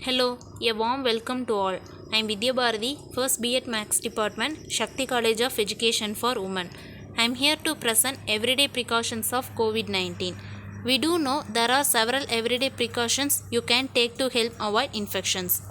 Hello, a warm welcome to all. I am Vidya Bharati, first B.Ed Maths Department, Shakti College of Education for Women. I am here to present everyday precautions of COVID-19. We do know there are several everyday precautions you can take to help avoid infections.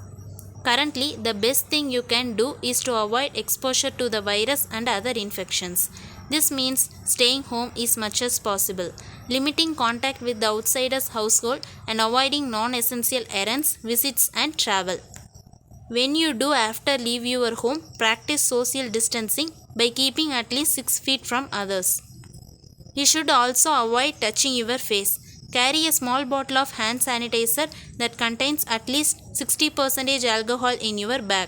Currently, the best thing you can do is to avoid exposure to the virus and other infections. This means staying home as much as possible, limiting contact with the outsider's household, and avoiding non essential errands, visits, and travel. When you do after leave your home, practice social distancing by keeping at least 6 feet from others. You should also avoid touching your face. Carry a small bottle of hand sanitizer that contains at least 60% alcohol in your bag.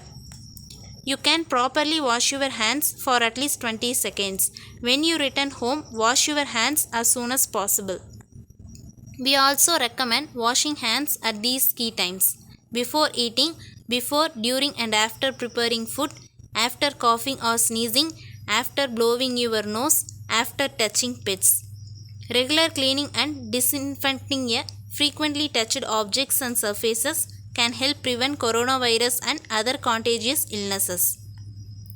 You can properly wash your hands for at least 20 seconds. When you return home, wash your hands as soon as possible. We also recommend washing hands at these key times: before eating, before, during, and after preparing food, after coughing or sneezing, after blowing your nose, after touching pets. Regular cleaning and disinfecting a frequently touched objects and surfaces can help prevent coronavirus and other contagious illnesses.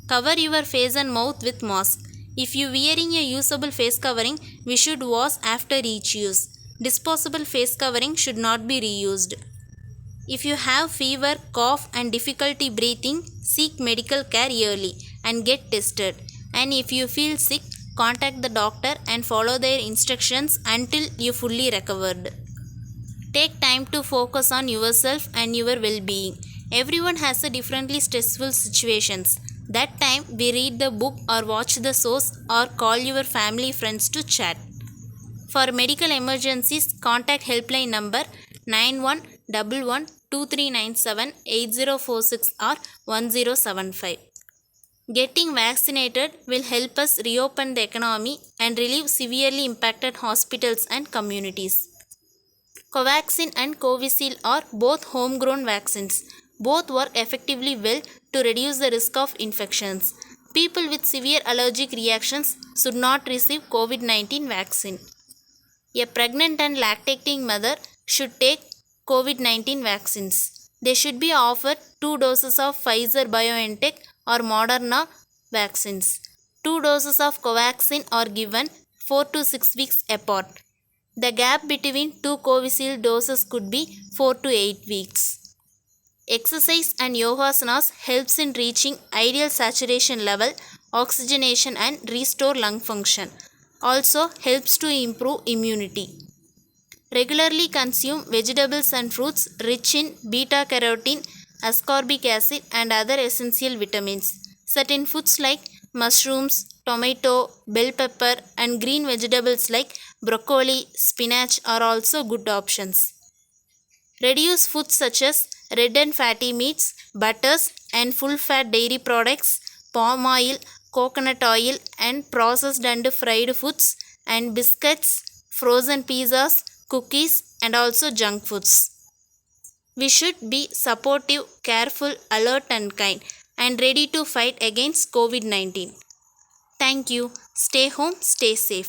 Cover your face and mouth with mask. If you wearing a usable face covering, we should wash after each use. Disposable face covering should not be reused. If you have fever, cough, and difficulty breathing, seek medical care early and get tested. And if you feel sick, contact the doctor and follow their instructions until you fully recovered. Take time to focus on yourself and your well-being. Everyone has a differently stressful situations. That time we read the book or watch the shows or call your family friends to chat. For medical emergencies, contact helpline number 911123978046 or 1075. Getting vaccinated will help us reopen the economy and relieve severely impacted hospitals and communities. Covaxin and Covishield are both homegrown vaccines. Both work effectively well to reduce the risk of infections. People with severe allergic reactions should not receive COVID-19 vaccine. A pregnant and lactating mother should take COVID-19 vaccines. They should be offered 2 doses of Pfizer BioNTech or Moderna vaccines. 2 doses of Covaxin are given 4 to 6 weeks apart. The gap between 2 Covishield doses could be 4 to 8 weeks. Exercise and yogasanas helps in reaching ideal saturation level, oxygenation and restore lung function. Also helps to improve immunity. Regularly consume vegetables and fruits rich in beta carotene, ascorbic acid and other essential vitamins. Certain foods like mushrooms, tomato, bell pepper and green vegetables like broccoli, spinach are also good options. Reduce foods such as red and fatty meats, butters and full fat dairy products, palm oil, coconut oil and processed and fried foods and biscuits, frozen pizzas, cookies and also junk foods. We should be supportive, careful, alert and kind and ready to fight against COVID-19. Thank you. Stay home, stay safe.